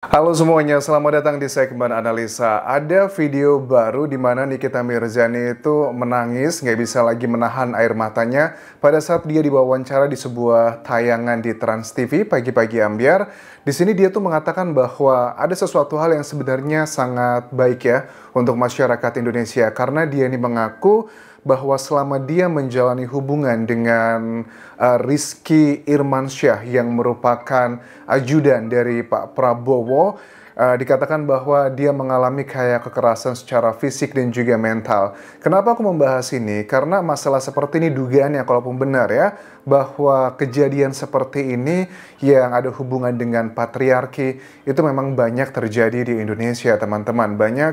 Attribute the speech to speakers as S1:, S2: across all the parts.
S1: Halo semuanya, selamat datang di segmen analisa. Ada video baru di mana Nikita Mirzani itu menangis, nggak bisa lagi menahan air matanya pada saat dia diwawancara di sebuah tayangan di Trans TV pagi-pagi ambiar. Di sini dia tuh mengatakan bahwa ada sesuatu hal yang sebenarnya sangat baik ya untuk masyarakat Indonesia karena dia ini mengaku bahwa selama dia menjalani hubungan dengan Rizky Irmansyah yang merupakan ajudan dari Pak Prabowo, dikatakan bahwa dia mengalami kayak kekerasan secara fisik dan juga mental. Kenapa aku membahas ini? Karena masalah seperti ini dugaannya kalaupun benar ya, bahwa kejadian seperti ini yang ada hubungan dengan patriarki itu memang banyak terjadi di Indonesia, teman-teman. Banyak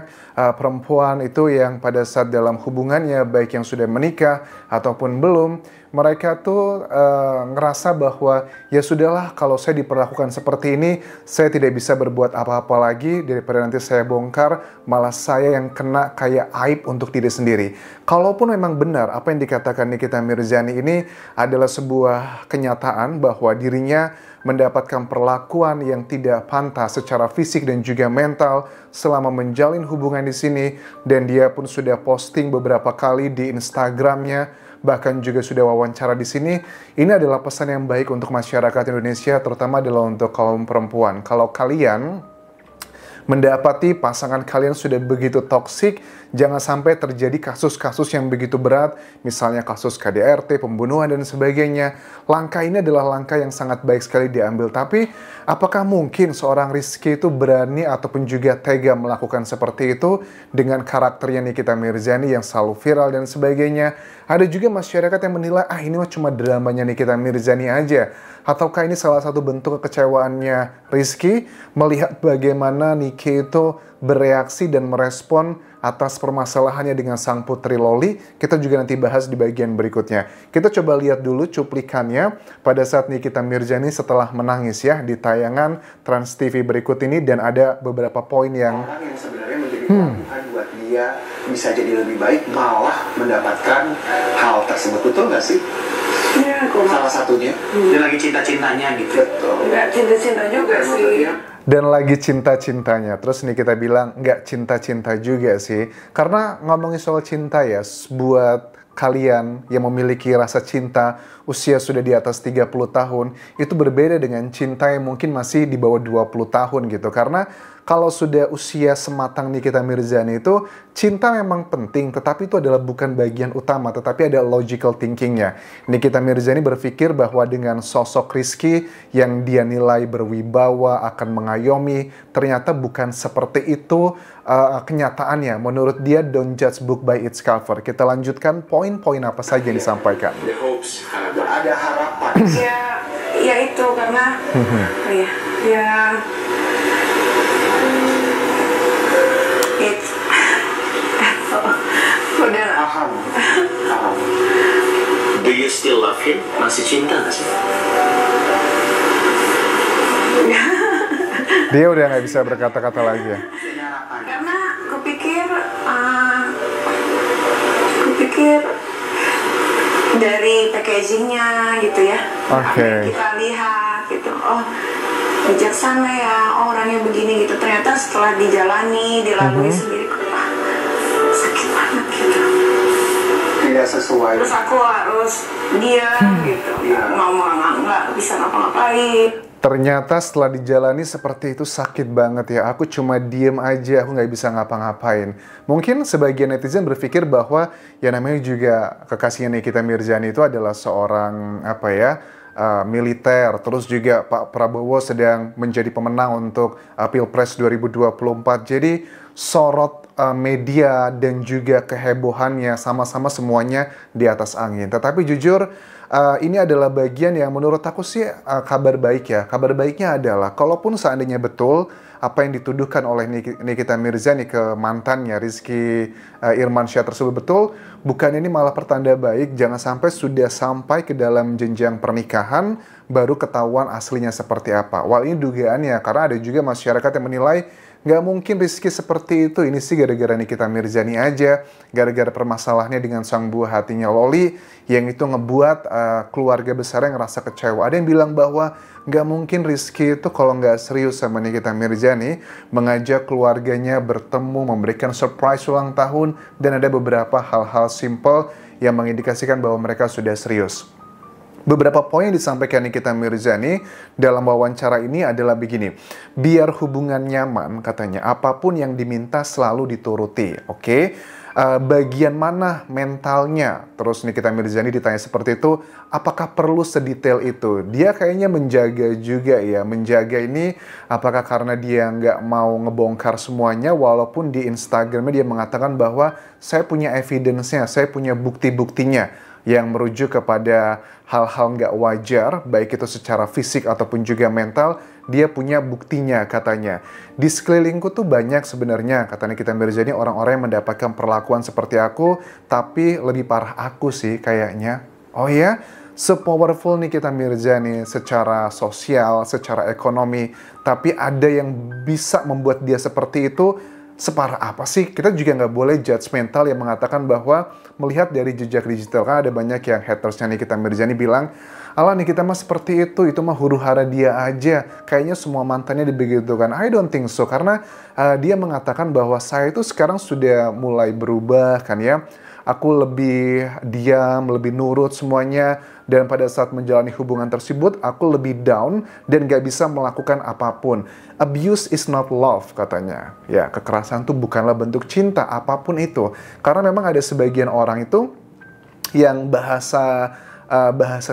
S1: perempuan itu yang pada saat dalam hubungannya, baik yang sudah menikah ataupun belum, mereka tuh ngerasa bahwa ya sudahlah, kalau saya diperlakukan seperti ini, saya tidak bisa berbuat apa-apa lagi, daripada nanti saya bongkar, malah saya yang kena kayak aib untuk diri sendiri. Kalaupun memang benar apa yang dikatakan Nikita Mirzani ini adalah sebuah kenyataan bahwa dirinya mendapatkan perlakuan yang tidak pantas secara fisik dan juga mental selama menjalin hubungan di sini, dan dia pun sudah posting beberapa kali di Instagramnya, bahkan juga sudah wawancara di sini. Ini adalah pesan yang baik untuk masyarakat Indonesia, terutama adalah untuk kaum perempuan. Kalau kalian mendapati pasangan kalian sudah begitu toksik, jangan sampai terjadi kasus-kasus yang begitu berat, misalnya kasus KDRT, pembunuhan, dan sebagainya. Langkah ini adalah langkah yang sangat baik sekali diambil. Tapi, apakah mungkin seorang Rizky itu berani ataupun juga tega melakukan seperti itu dengan karakternya Nikita Mirzani yang selalu viral dan sebagainya? Ada juga masyarakat yang menilai, ini mah cuma dramanya Nikita Mirzani aja. Ataukah ini salah satu bentuk kekecewaannya Rizky melihat bagaimana Niki itu bereaksi dan merespon atas permasalahannya dengan sang putri Loli? Kita juga nanti bahas di bagian berikutnya. Kita coba lihat dulu cuplikannya pada saat Nikita Mirzani setelah menangis ya di tayangan Trans TV berikut ini, dan ada beberapa poin yang
S2: sebenarnya menjadi pelabuhan buat dia bisa jadi lebih baik, malah mendapatkan hal tersebut. Betul nggak sih?
S3: Iya,
S2: Salah satunya
S3: dia lagi cinta-cintanya gitu. Enggak cinta-cinta juga sih.
S1: dan lagi cinta-cintanya. Terus Nikita bilang nggak cinta-cinta juga sih. Karena ngomongin soal cinta ya, buat kalian yang memiliki rasa cinta usia sudah di atas 30 tahun, itu berbeda dengan cinta yang mungkin masih di bawah 20 tahun gitu. Karena kalau sudah usia sematang Nikita Mirzani itu, cinta memang penting, tetapi itu adalah bukan bagian utama, tetapi ada logical thinkingnya. Nikita Mirzani berpikir bahwa dengan sosok Rizky yang dia nilai berwibawa, akan mengayomi, ternyata bukan seperti itu kenyataannya. Menurut dia, don't judge book by its cover. Kita lanjutkan poin-poin apa saja yang disampaikan.
S2: ada harapan.
S3: Ya itu karena udah
S2: Paham.
S4: Do you still love him? Masih cinta nggak sih?
S1: Dia udah nggak bisa berkata-kata lagi ya.
S3: karena kupikir dari packagingnya gitu ya.
S1: Oke.
S3: Apa yang kita lihat gitu, oh bijaksana ya orangnya begini gitu. Ternyata setelah dijalani, dilalui sendiri, sakit banget gitu.
S2: Tidak sesuai.
S3: Terus aku harus diam gitu, nggak bisa ngapa-ngapain.
S1: Ternyata setelah dijalani seperti itu sakit banget ya. Aku cuma diem aja, aku nggak bisa ngapa-ngapain. Mungkin sebagian netizen berpikir bahwa ya namanya juga kekasihnya Nikita Mirzani itu adalah seorang militer. Terus juga Pak Prabowo sedang menjadi pemenang untuk Pilpres 2024. Jadi sorot media dan juga kehebohannya sama-sama semuanya di atas angin. Tetapi jujur, ini adalah bagian yang menurut aku sih kabar baik ya. Kabar baiknya adalah kalaupun seandainya betul apa yang dituduhkan oleh Nikita Mirzani ke mantannya Rizky Irmansyah tersebut betul, bukan ini malah pertanda baik. Jangan sampai sudah sampai ke dalam jenjang pernikahan baru ketahuan aslinya seperti apa. Wal ini dugaannya, karena ada juga masyarakat yang menilai nggak mungkin Rizky seperti itu, ini sih gara-gara Nikita Mirzani aja, gara-gara permasalahannya dengan sang buah hatinya Loli, yang itu ngebuat keluarga besarnya ngerasa kecewa. Ada yang bilang bahwa nggak mungkin Rizky itu kalau nggak serius sama Nikita Mirzani, mengajak keluarganya bertemu, memberikan surprise ulang tahun, dan ada beberapa hal-hal simple yang mengindikasikan bahwa mereka sudah serius. Beberapa poin yang disampaikan Nikita Mirzani dalam wawancara ini adalah begini. Biar hubungan nyaman, katanya, apapun yang diminta selalu dituruti. Oke? Bagian mana mentalnya? Terus Nikita Mirzani ditanya seperti itu, apakah perlu sedetail itu? Dia kayaknya menjaga juga ya. Menjaga ini apakah karena dia nggak mau ngebongkar semuanya, walaupun di Instagramnya dia mengatakan bahwa saya punya evidence-nya, saya punya bukti-buktinya yang merujuk kepada hal-hal nggak wajar, baik itu secara fisik ataupun juga mental, dia punya buktinya katanya. Di sekelilingku tuh banyak sebenarnya, kata Nikita Mirzani, orang-orang yang mendapatkan perlakuan seperti aku, tapi lebih parah aku sih kayaknya. Oh ya? Se-powerful Nikita Mirzani secara sosial, secara ekonomi, tapi ada yang bisa membuat dia seperti itu. Separah apa sih? Kita juga nggak boleh judgmental yang mengatakan bahwa melihat dari jejak digital, kan ada banyak yang hatersnya Nikita Mirzani bilang, alah Nikita mah seperti itu mah huru-hara dia aja, kayaknya semua mantannya dibegitukan. I don't think so, karena dia mengatakan bahwa saya itu sekarang sudah mulai berubah kan ya. Aku lebih diam, lebih nurut semuanya, dan pada saat menjalani hubungan tersebut, aku lebih down dan gak bisa melakukan apapun. Abuse is not love, katanya. Ya, kekerasan itu bukanlah bentuk cinta, apapun itu. Karena memang ada sebagian orang itu yang bahasa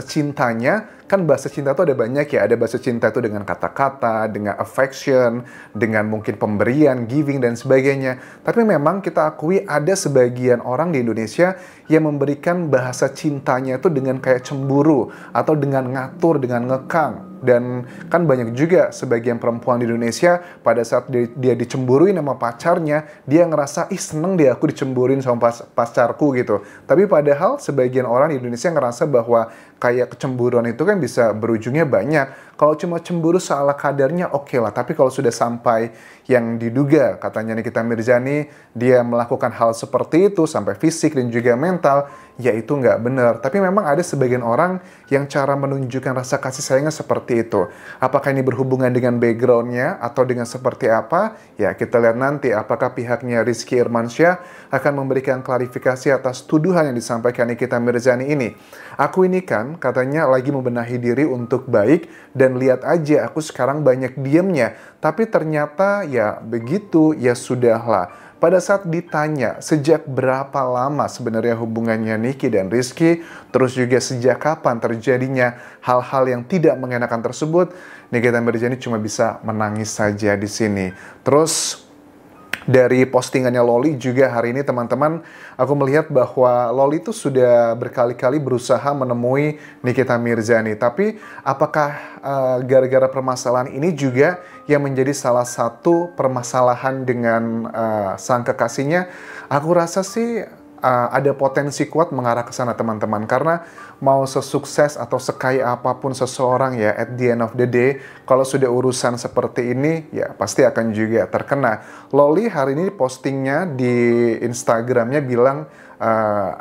S1: cintanya, kan bahasa cinta itu ada banyak ya. Ada bahasa cinta itu dengan kata-kata, dengan affection, dengan mungkin pemberian, giving, dan sebagainya. Tapi memang kita akui ada sebagian orang di Indonesia yang memberikan bahasa cintanya itu dengan kayak cemburu, atau dengan ngatur, dengan ngekang. Dan kan banyak juga sebagian perempuan di Indonesia pada saat dia dicemburuin sama pacarnya, dia ngerasa, ih seneng deh aku dicemburuin sama pacarku gitu. Tapi padahal sebagian orang di Indonesia ngerasa bahwa kayak kecemburuan itu kan bisa berujungnya banyak. Kalau cuma cemburu seala kadarnya oke lah, tapi kalau sudah sampai yang diduga, katanya Nikita Mirzani, dia melakukan hal seperti itu sampai fisik dan juga mental, ya itu nggak benar. Tapi memang ada sebagian orang yang cara menunjukkan rasa kasih sayangnya seperti itu. Apakah ini berhubungan dengan backgroundnya atau dengan seperti apa? Ya kita lihat nanti apakah pihaknya Rizky Irmansyah akan memberikan klarifikasi atas tuduhan yang disampaikan Nikita Mirzani ini. Aku ini kan katanya lagi membenahi diri untuk baik, dan lihat aja aku sekarang banyak diamnya. Tapi ternyata ya begitu, ya sudahlah. Pada saat ditanya sejak berapa lama sebenarnya hubungannya Niki dan Rizky, terus juga sejak kapan terjadinya hal-hal yang tidak mengenakan tersebut, Nikita Mirzani cuma bisa menangis saja di sini. Terus dari postingannya Loli juga hari ini teman-teman, aku melihat bahwa Loli itu sudah berkali-kali berusaha menemui Nikita Mirzani. Tapi apakah gara-gara permasalahan ini juga yang menjadi salah satu permasalahan dengan sang kekasihnya? Aku rasa sih ada potensi kuat mengarah ke sana teman-teman, karena mau sesukses atau sekaya apapun seseorang ya, at the end of the day, kalau sudah urusan seperti ini ya pasti akan juga terkena. Loli hari ini postingnya di Instagramnya bilang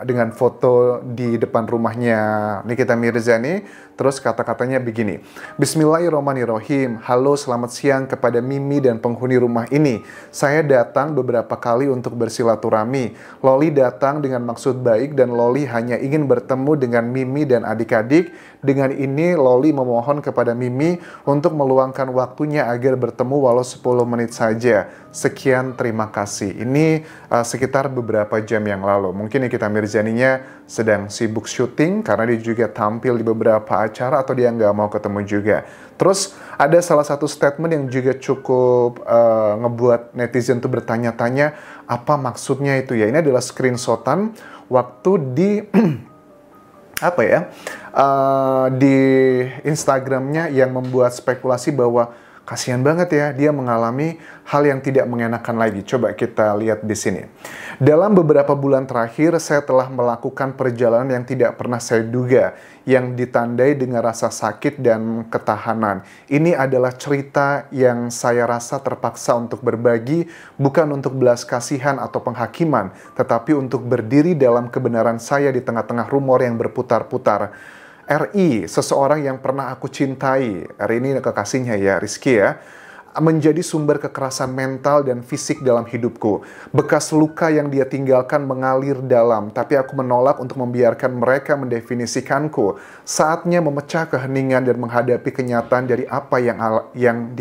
S1: dengan foto di depan rumahnya Nikita Mirzani, terus kata-katanya begini, Bismillahirrahmanirrahim, halo selamat siang kepada Mimi dan penghuni rumah ini. Saya datang beberapa kali untuk bersilaturahmi. Loli datang dengan maksud baik dan Loli hanya ingin bertemu dengan Mimi dan adik-adik. Dengan ini Loli memohon kepada Mimi untuk meluangkan waktunya agar bertemu walau 10 menit saja. Sekian, terima kasih. Ini sekitar beberapa jam yang lalu. Mungkin Nikita Mirzaninya sedang sibuk syuting karena dia juga tampil di beberapa acara atau dia nggak mau ketemu juga. Terus ada salah satu statement yang juga cukup ngebuat netizen tuh bertanya-tanya apa maksudnya itu ya. Ini adalah screenshotan waktu di apa ya, di Instagramnya yang membuat spekulasi bahwa Kasihan banget ya, dia mengalami hal yang tidak mengenakan lagi. Coba kita lihat di sini. Dalam beberapa bulan terakhir, saya telah melakukan perjalanan yang tidak pernah saya duga, yang ditandai dengan rasa sakit dan ketahanan. Ini adalah cerita yang saya rasa terpaksa untuk berbagi, bukan untuk belas kasihan atau penghakiman, tetapi untuk berdiri dalam kebenaran saya di tengah-tengah rumor yang berputar-putar. RI, seseorang yang pernah aku cintai, RI ini kekasihnya ya, Rizky ya, menjadi sumber kekerasan mental dan fisik dalam hidupku. Bekas luka yang dia tinggalkan mengalir dalam, tapi aku menolak untuk membiarkan mereka mendefinisikanku. Saatnya memecah keheningan dan menghadapi kenyataan dari apa yang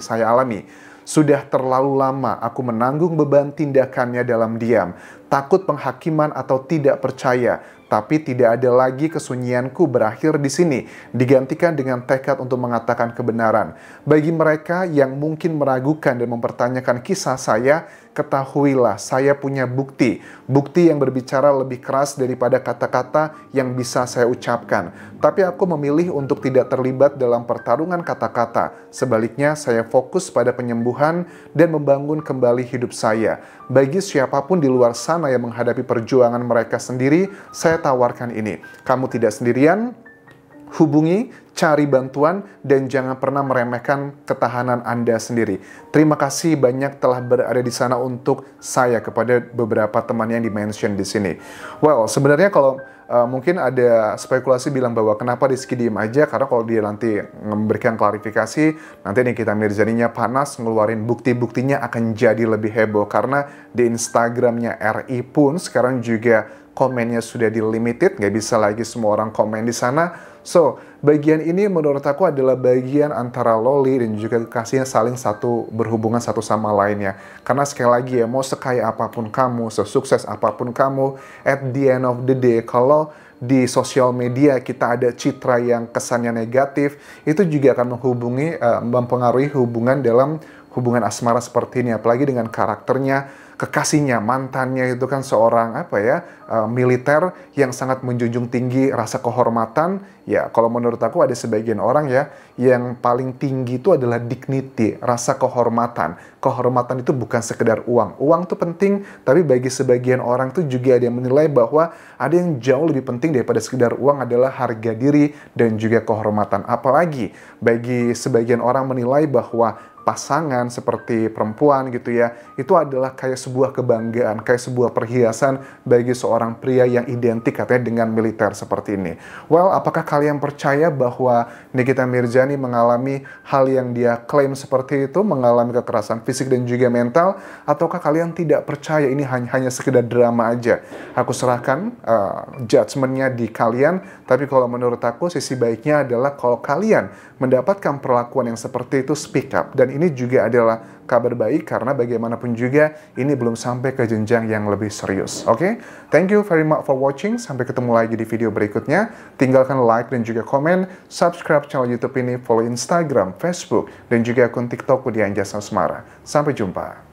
S1: saya alami. Sudah terlalu lama aku menanggung beban tindakannya dalam diam, takut penghakiman atau tidak percaya. Tapi tidak ada lagi kesunyianku berakhir di sini, digantikan dengan tekad untuk mengatakan kebenaran. Bagi mereka yang mungkin meragukan dan mempertanyakan kisah saya, ketahuilah saya punya bukti. Bukti yang berbicara lebih keras daripada kata-kata yang bisa saya ucapkan. Tapi aku memilih untuk tidak terlibat dalam pertarungan kata-kata. Sebaliknya, saya fokus pada penyembuhan dan membangun kembali hidup saya. Bagi siapapun di luar sana yang menghadapi perjuangan mereka sendiri, saya tawarkan ini. Kamu tidak sendirian, hubungi, cari bantuan, dan jangan pernah meremehkan ketahanan Anda sendiri. Terima kasih banyak telah berada di sana untuk saya, kepada beberapa teman yang di-mention di sini. Well, sebenarnya kalau mungkin ada spekulasi bilang bahwa kenapa Rizky diem aja, karena kalau dia nanti memberikan klarifikasi, nanti Nikita Mirzaninya panas, ngeluarin bukti-buktinya akan jadi lebih heboh. Karena di Instagramnya RI pun sekarang juga komennya sudah di-limited, nggak bisa lagi semua orang komen di sana. So, bagian ini menurut aku adalah bagian antara Loli dan juga kekasihnya saling berhubungan satu sama lainnya. Karena sekali lagi ya, mau sekaya apapun kamu, sesukses apapun kamu, at the end of the day, kalau di sosial media kita ada citra yang kesannya negatif, itu juga akan mempengaruhi hubungan dalam hubungan asmara seperti ini. Apalagi dengan karakternya, kekasihnya, mantannya itu kan seorang militer yang sangat menjunjung tinggi rasa kehormatan. Ya, kalau menurut aku ada sebagian orang ya, yang paling tinggi itu adalah dignity, rasa kehormatan. Kehormatan itu bukan sekedar uang. Uang itu penting, tapi bagi sebagian orang itu juga ada yang menilai bahwa ada yang jauh lebih penting daripada sekedar uang adalah harga diri dan juga kehormatan. Apalagi bagi sebagian orang menilai bahwa pasangan seperti perempuan gitu ya, itu adalah kayak sebuah kebanggaan, kayak sebuah perhiasan bagi seorang pria yang identik katanya dengan militer seperti ini. Well, apakah kalian percaya bahwa Nikita Mirzani mengalami hal yang dia klaim seperti itu, mengalami kekerasan fisik dan juga mental, ataukah kalian tidak percaya ini hanya sekedar drama aja? Aku serahkan judgement-nya di kalian, tapi kalau menurut aku sisi baiknya adalah kalau kalian mendapatkan perlakuan yang seperti itu, speak up. Dan ini juga adalah kabar baik karena bagaimanapun juga ini belum sampai ke jenjang yang lebih serius. Oke? Thank you very much for watching. Sampai ketemu lagi di video berikutnya. Tinggalkan like dan juga komen, subscribe channel YouTube ini, follow Instagram, Facebook, dan juga akun TikTok Dian Jasasmara. Sampai jumpa.